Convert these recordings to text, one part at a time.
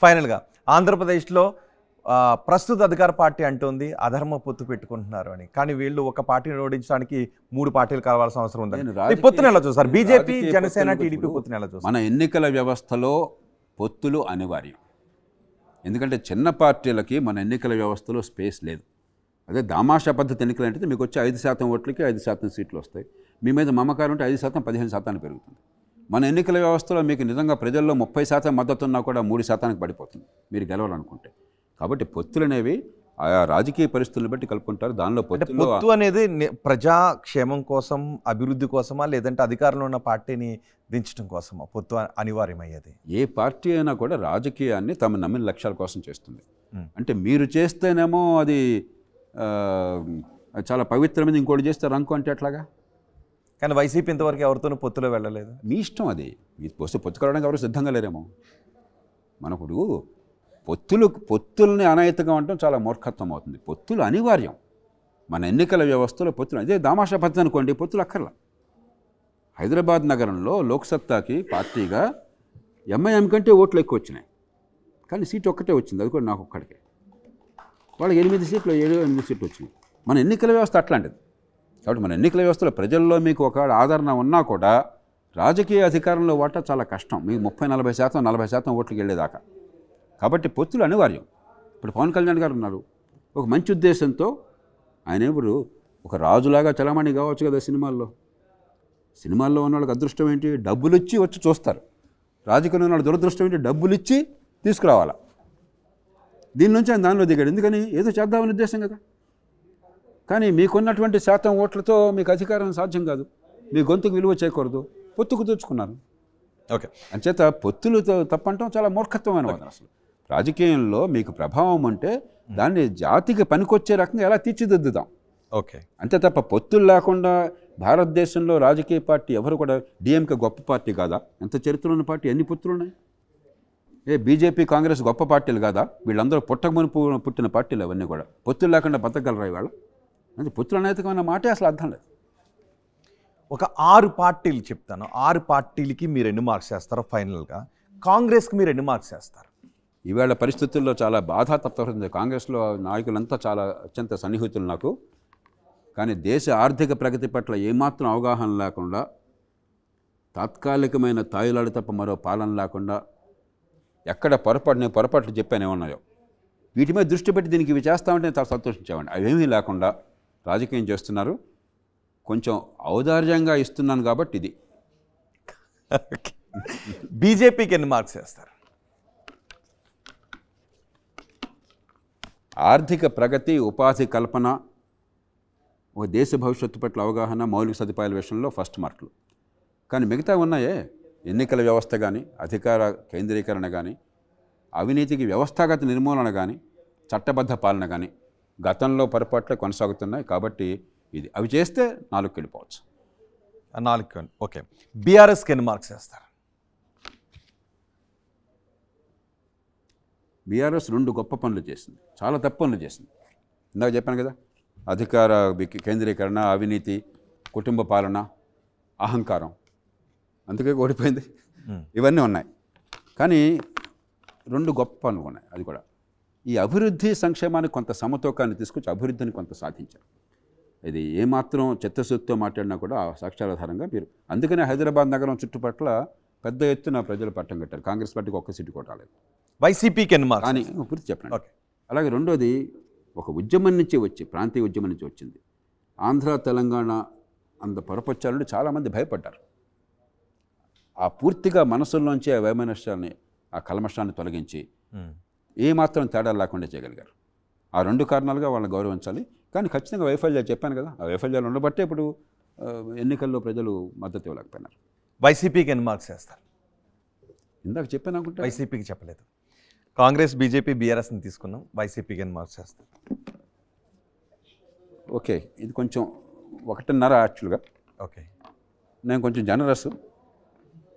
ఫైనల్గా ఆంధ్రప్రదేశ్లో ప్రస్తుత అధికార పార్టీ అంటుంది అధర్మ పొత్తు పెట్టుకుంటున్నారు అని. కానీ వీళ్ళు ఒక పార్టీని ఓడించడానికి 3 పార్టీలు కావాల్సిన అవసరం ఉందని పొత్తుని ఎలా చూస్తారు? బీజేపీ, జనసేన, టీడీపీ పొత్తుని ఎలా చూస్తారు? మన ఎన్నికల వ్యవస్థలో పొత్తులు అనివార్యం. ఎందుకంటే చిన్న పార్టీలకి మన ఎన్నికల వ్యవస్థలో స్పేస్ లేదు. అదే దామాషా పద్ధతి ఎన్నికలు అంటే మీకు వచ్చే 5% ఓట్లకి 5% సీట్లు వస్తాయి. మీ మీద మమకారం ఉంటే 5% 15% పెరుగుతుంది. మన ఎన్నికల వ్యవస్థలో మీకు నిజంగా ప్రజల్లో 30% మద్దతు ఉన్నా కూడా 3%కి పడిపోతుంది మీరు గెలవాలనుకుంటే. కాబట్టి పొత్తులు అనేవి ఆయా రాజకీయ పరిస్థితులను బట్టి కలుపుకుంటారు. దానిలో పొత్తు అనేది ప్రజాక్షేమం కోసం, అభివృద్ధి కోసమా, లేదంటే అధికారంలో ఉన్న పార్టీని దించడం కోసమా పొత్తు అనివార్యమయ్యేది? ఏ పార్టీ అయినా కూడా రాజకీయాన్ని తమ నమ్మిన లక్ష్యాల కోసం చేస్తుంది. అంటే మీరు చేస్తేనేమో అది చాలా పవిత్రమైనది, ఇంకోటి చేస్తే రంకు అంటే ఎట్లాగా? కానీ వైసీపీ ఇంతవరకు ఎవరితోనూ పొత్తులో వెళ్ళలేదు. మీ ఇష్టం అది. మీ పోస్తే పొత్తు కలవడానికి ఎవరు సిద్ధంగా లేరేమో. మనప్పుడు పొత్తుల్ని అనాయతగా ఉండటం చాలా మూర్ఖత్వం అవుతుంది. పొత్తులు అనివార్యం మన ఎన్నికల వ్యవస్థలో. పొత్తులు అదే దామాషా పద్ధతి అనుకోండి, పొత్తులు అక్కర్లా. హైదరాబాద్ నగరంలో లోక్సత్తాకి పార్టీగా ఎంఐఎం కంటే ఓట్లు ఎక్కువ వచ్చినాయి, కానీ సీటు ఒక్కటే వచ్చింది, అది కూడా నాకు ఒక్కడికే. వాళ్ళకి 8 సీట్లు 7-8 సీట్లు వచ్చినాయి. మన ఎన్నికల వ్యవస్థ అట్లాంటిది. కాబట్టి మన ఎన్నికల వ్యవస్థలో ప్రజల్లో మీకు ఒక ఆదరణ ఉన్నా కూడా రాజకీయ అధికారంలో వాటా చాలా కష్టం. మీకు 30-40%, 40% ఓట్లకి వెళ్ళేదాకా. కాబట్టి పొత్తులు అనివార్యం. ఇప్పుడు పవన్ కళ్యాణ్ గారు ఉన్నారు, ఒక మంచి ఉద్దేశంతో ఆయన ఇప్పుడు ఒక రాజులాగా చలామణి కావచ్చు కదా సినిమాల్లో. సినిమాల్లో ఉన్న వాళ్ళకి అదృష్టం ఏంటి? డబ్బులు ఇచ్చి వచ్చి చూస్తారు. రాజకీయంలో ఉన్న వాళ్ళ దురదృష్టం ఏంటి? డబ్బులు ఇచ్చి తీసుకురావాలా. దీని నుంచి ఆయన దానిలో దిగాడు. ఎందుకని? ఏదో చేద్దామని ఉద్దేశం కదా. కానీ మీకున్నటువంటి శాతం ఓట్లతో మీకు అధికారం సాధ్యం కాదు. మీ గొంతుకు విలువ చేయకూడదు. పొత్తుకు తెచ్చుకున్నారు. ఓకే, అంచేత పొత్తులతో తప్పంటాం చాలా మూర్ఖత్వమైన వాదన. అసలు రాజకీయంలో మీకు ప్రభావం అంటే దాన్ని జాతికి పనికొచ్చే రకంగా ఎలా తీర్చిదిద్దుదాం. ఓకే, అంతే తప్ప పొత్తులు లేకుండా భారతదేశంలో రాజకీయ పార్టీ ఎవరు కూడా, డిఎంకే గొప్ప పార్టీ కాదా? ఎంత చరిత్ర ఉన్న పార్టీ, ఎన్ని పొత్తులు ఉన్నాయి? బీజేపీ, కాంగ్రెస్ గొప్ప పార్టీలు కాదా? వీళ్ళందరూ పుట్టిన పార్టీలు అవన్నీ కూడా. పొత్తులు లేకుండా బతకగలరా ఇవాళ? అంటే పొత్తులు అనైతికమైన మాటే అసలు అర్థం లేదు. ఒక 6 పార్టీలు చెప్తాను. 6 పార్టీలకి మీరు ఎన్ని మార్క్స్ చేస్తారో? ఫైనల్గా కాంగ్రెస్కి మీరు ఎన్ని మార్క్స్ చేస్తారు? ఈవేళ పరిస్థితుల్లో చాలా బాధాతప్తమైంది. కాంగ్రెస్లో నాయకులంతా చాలా అత్యంత సన్నిహితులు నాకు. కానీ దేశ ఆర్థిక ప్రగతి పట్ల ఏమాత్రం అవగాహన లేకుండా, తాత్కాలికమైన తాయిలాడు తప్ప మరో పాలన లేకుండా, ఎక్కడ పొరపాట్లు చెప్పాను ఏమన్నాయో వీటి మీద దృష్టి పెట్టి దీనికి ఇవి చేస్తామంటే చాలా సంతోషించామండి. అవేమీ లేకుండా రాజకీయం చేస్తున్నారు. కొంచెం ఔదార్యంగా ఇస్తున్నాను కాబట్టి ఇది. బీజేపీకి ఎన్ని మార్క్స్ చేస్తారు? ఆర్థిక ప్రగతి, ఉపాధి కల్పన, ఒక దేశ భవిష్యత్తు పట్ల అవగాహన, మౌలిక సదుపాయాల విషయంలో ఫస్ట్ మార్కులు. కానీ మిగతా ఉన్నాయే, ఎన్నికల వ్యవస్థ కానీ, అధికార కేంద్రీకరణ కానీ, అవినీతికి వ్యవస్థాగత నిర్మూలన కానీ, చట్టబద్ధ పాలన కానీ గతంలో పొరపాట్లే కొనసాగుతున్నాయి. కాబట్టి ఇది అవి చేస్తే 4కి వెళ్ళిపోవచ్చు. 4. ఓకే, బీఆర్ఎస్కి ఎన్ని మార్క్స్ చేస్తారు? బీఆర్ఎస్ 2 గొప్ప పనులు చేసింది, చాలా తప్పు పనులు చేసింది. ఇందాక చెప్పాను కదా, అధికార కేంద్రీకరణ, అవినీతి, కుటుంబ పాలన, అహంకారం, అందుకే ఓడిపోయింది. ఇవన్నీ ఉన్నాయి. కానీ 2 గొప్ప పనులు ఉన్నాయి. అది కూడా ఈ అభివృద్ధి సంక్షేమానికి కొంత సమతూకాన్ని తీసుకొచ్చి అభివృద్ధిని కొంత సాధించారు. ఇది ఏమాత్రం చిత్తశుద్ధితో మాట్లాడినా కూడా సాక్ష్యాధారంగా మీరు. అందుకనే హైదరాబాద్ నగరం చుట్టుపట్ల పెద్ద ఎత్తున ప్రజలు పట్టం కట్టారు. కాంగ్రెస్ పార్టీకి ఒక్క సీటు కూడా రాలేదు. వైసీపీకి ఎన్ని మార్క్స్? కానీ పూర్తి చెప్పండి. ఓకే, అలాగే రెండోది ఒక ఉద్యమం నుంచి ప్రాంతీయ ఉద్యమం నుంచి వచ్చింది. ఆంధ్ర, తెలంగాణ అంత పొరపచ్చాలంటే చాలామంది భయపడ్డారు. ఆ పూర్తిగా మనసుల్లోంచి ఆ వైమనస్యాన్ని, ఆ కల్మషాన్ని తొలగించి ఏమాత్రం తేడా లేకుండా చేయగలిగారు. ఆ 2 కారణాలుగా వాళ్ళని గౌరవించాలి. కానీ ఖచ్చితంగా వైఫల్యాలు చెప్పాను కదా, ఆ వైఫల్యాలు ఉండబట్టే ఇప్పుడు ఎన్నికల్లో ప్రజలు మద్దతు ఇవ్వలేకపోయినారు. వైసీపీకి ఎన్ని మార్క్స్ చేస్తారు? ఇందాక చెప్పాను అనుకుంటే. వైసీపీకి చెప్పలేదు. కాంగ్రెస్, బీజేపీ, బీఆర్ఎస్ని తీసుకున్నాం. వైసీపీకి ఎన్ని మార్క్స్ చేస్తారు? ఓకే, ఇది కొంచెం 1.5 యాక్చువల్గా. ఓకే, నేను కొంచెం జనరస్,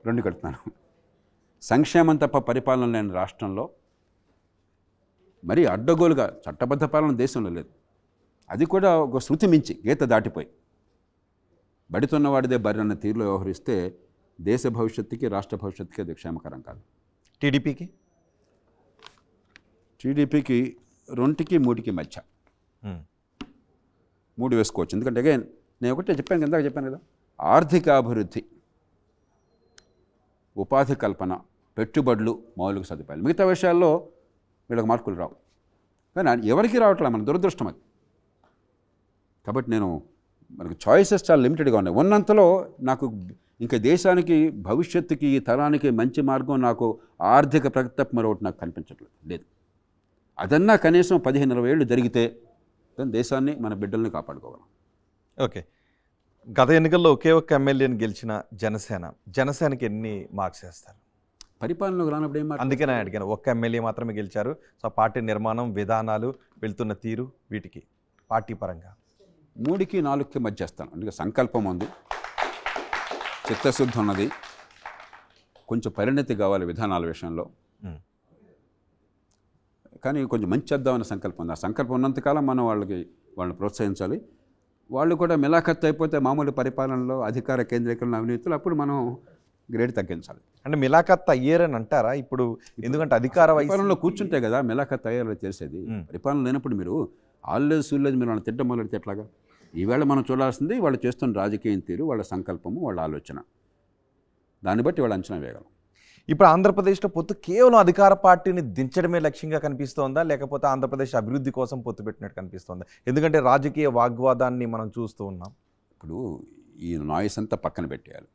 2 కడుతున్నాను. సంక్షేమం తప్ప పరిపాలన లేని రాష్ట్రంలో మరీ అడ్డగోలుగా చట్టబద్ధ పాలన దేశంలో లేదు. అది కూడా ఒక శృతి మించి గీత దాటిపోయి బడితున్నవాడిదే బర్రెన్న తీరులో వ్యవహరిస్తే దేశ భవిష్యత్తుకి, రాష్ట్ర భవిష్యత్తుకి అది క్షేమకరం కాదు. టీడీపీకి టీడీపీకి 2కి 3కి మధ్య 3 వేసుకోవచ్చు. ఎందుకంటే అగైన్ నేను ఒకటే చెప్పాను కిందాక చెప్పాను కదా, ఆర్థికాభివృద్ధి, ఉపాధి కల్పన, పెట్టుబడులు, మౌలిక సదుపాయాలు, మిగతా విషయాల్లో వీళ్ళకి మార్కులు రావు. కానీ ఎవరికి రావట్లే, మన దురదృష్టం అది. కాబట్టి మనకు చాయిసెస్ చాలా లిమిటెడ్గా ఉన్నాయి. ఉన్నంతలో నాకు ఇంకా దేశానికి, భవిష్యత్తుకి, ఈ తరానికి మంచి మార్గం, నాకు ఆర్థిక ప్రగతి తప్ప మరొకటి నాకు కనిపించట్లేదు. లేదు, అదన్నా కనీసం 15-20 ఏళ్ళు జరిగితే దేశాన్ని, మన బిడ్డల్ని కాపాడుకోగలం. ఓకే, గత ఎన్నికల్లో ఒకే ఒక్క ఎమ్మెల్యేని గెలిచిన జనసేనకి ఎన్ని మార్క్స్ వేస్తారు? పరిపాలనలోకి రానప్పుడు ఏం అందుకే నేను అడిగాను, ఒక్క ఎమ్మెల్యే మాత్రమే గెలిచారు. సో పార్టీ నిర్మాణం, విధానాలు, వెళ్తున్న తీరు, వీటికి పార్టీ పరంగా 3కి 4కి మధ్య చేస్తాను. అందుకే సంకల్పం ఉంది, చిత్తశుద్ధి ఉన్నది, కొంచెం పరిణతి కావాలి విధానాల విషయంలో, కానీ కొంచెం మంచి చేద్దామనే సంకల్పం ఉంది. ఆ సంకల్పం ఉన్నంతకాలం మనం వాళ్ళని ప్రోత్సహించాలి. వాళ్ళు కూడా మిలాఖత్ అయిపోతే మామూలు పరిపాలనలో, అధికార కేంద్రీకరణ, అవినీతులు, అప్పుడు మనం గ్రేడ్ తగ్గించాలి. అంటే మిలాఖత్ అయ్యారని అంటారా ఇప్పుడు? ఎందుకంటే అధికార పరిపాలనలో కూర్చుంటే కదా మిలాఖత్ అయ్యారో తెలిసేది. పరిపాలన లేనప్పుడు మీరు ఆల్లేదు సూలేదు మీరు వాళ్ళని తిట్టం మొదలెడితే ఎట్లాగా? ఈవేళ మనం చూడాల్సింది వాళ్ళు చేస్తున్న రాజకీయం తీరు, వాళ్ళ సంకల్పము, వాళ్ళ ఆలోచన, దాన్ని బట్టి వాళ్ళు అంచనా వేయగలం. ఇప్పుడు ఆంధ్రప్రదేశ్లో పొత్తు కేవలం అధికార పార్టీని దించడమే లక్ష్యంగా కనిపిస్తోందా, లేకపోతే ఆంధ్రప్రదేశ్ అభివృద్ధి కోసం పొత్తు పెట్టినట్టు కనిపిస్తోందా? ఎందుకంటే రాజకీయ వాగ్వాదాన్ని మనం చూస్తూ ఉన్నాం. ఇప్పుడు ఈ నాయిస్ అంతా పక్కన పెట్టేయాలి.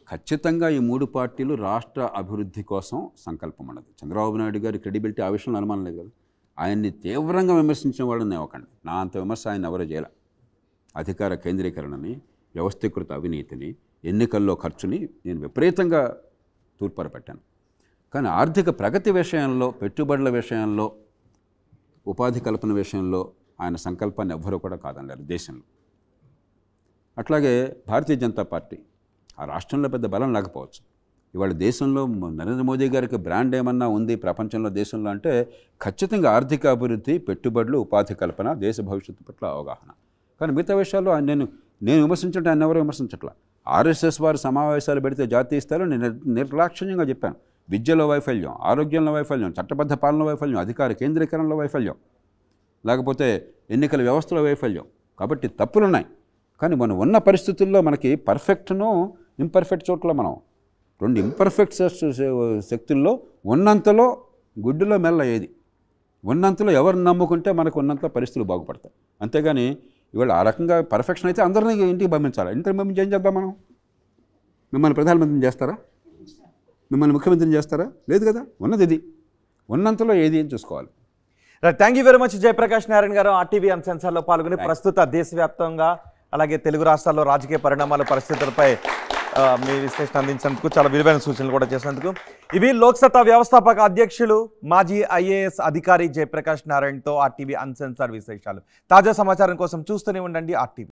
ఖచ్చితంగా ఈ 3 పార్టీలు రాష్ట్ర అభివృద్ధి కోసం సంకల్పం ఉన్నది. చంద్రబాబు నాయుడు గారి క్రెడిబిలిటీ ఆ విషయంలో అనుమానం లేదు కదా. ఆయన్ని తీవ్రంగా విమర్శించిన వాళ్ళని ఇవ్వకండి. నా అంత విమర్శ ఆయన ఎవరో చేయాలి. అధికార కేంద్రీకరణని, వ్యవస్థీకృత అవినీతిని, ఎన్నికల్లో ఖర్చుని నేను విపరీతంగా తూర్పార పెట్టాను. కానీ ఆర్థిక ప్రగతి విషయంలో, పెట్టుబడుల విషయంలో, ఉపాధి కల్పన విషయంలో ఆయన సంకల్పాన్ని ఎవ్వరూ కూడా కాదనలేరు దేశంలో. అట్లాగే భారతీయ జనతా పార్టీ ఆ రాష్ట్రంలో పెద్ద బలం లేకపోవచ్చు. ఇవాళ దేశంలో నరేంద్ర మోదీ గారికి బ్రాండ్ ఏమన్నా ఉంది ప్రపంచంలో, దేశంలో అంటే ఖచ్చితంగా ఆర్థిక అభివృద్ధి, పెట్టుబడులు, ఉపాధి కల్పన, దేశ భవిష్యత్తు పట్ల అవగాహన. కానీ మిగతా విషయాల్లో నేను విమర్శించట్టు ఆయన ఎవరో విమర్శించట్లా. ఆర్ఎస్ఎస్ వారు సమావేశాలు పెడితే జాతీయ స్థాయిలో నేను నిర్లక్ష్యంగా చెప్పాను. విద్యలో వైఫల్యం, ఆరోగ్యంలో వైఫల్యం, చట్టబద్ధ పాలన వైఫల్యం, అధికార కేంద్రీకరణలో వైఫల్యం, లేకపోతే ఎన్నికల వ్యవస్థలో వైఫల్యం. కాబట్టి తప్పులున్నాయి. కానీ మనం ఉన్న పరిస్థితుల్లో మనకి పర్ఫెక్ట్ను, ఇంపర్ఫెక్ట్ చోట్ల మనం 2 ఇంపర్ఫెక్ట్ శక్తుల్లో ఉన్నంతలో గుడ్డులో మెల్ల ఏది, ఉన్నంతలో ఎవరిని నమ్ముకుంటే మనకు ఉన్నంత పరిస్థితులు బాగుపడతాయి. అంతేగాని ఇవాళ ఆ రకంగా పర్ఫెక్షన్ అయితే అందరినీ ఇంటికి పంపించాలి. ఇంటికి పంపించి ఏం చేద్దాం మనం? మిమ్మల్ని ప్రధానమంత్రిని చేస్తారా? మిమ్మల్ని ముఖ్యమంత్రిని చేస్తారా? లేదు కదా. ఉన్నది ఇది, ఉన్నంతలో ఏది అని చూసుకోవాలి. Thank you very much Jayaprakash Narayana గారు, ఆర్టీవీ అన్సెన్సర్లో పాల్గొని ప్రస్తుత దేశవ్యాప్తంగా అలాగే తెలుగు రాష్ట్రాల్లో రాజకీయ పరిణామాల పరిస్థితులపై మీ విశ్లేషణ అందించినందుకు, చాలా విలువైన సూచనలు కూడా చేసినందుకు. ఇవి లోక్సత్తా వ్యవస్థాపక అధ్యక్షులు, మాజీ ఐఏఎస్ అధికారి జయప్రకాష్ నారాయణతో ఆర్టీవీ అన్సెన్సర్ విశేషాలు. తాజా సమాచారం కోసం చూస్తూనే ఉండండి ఆర్టీవీ.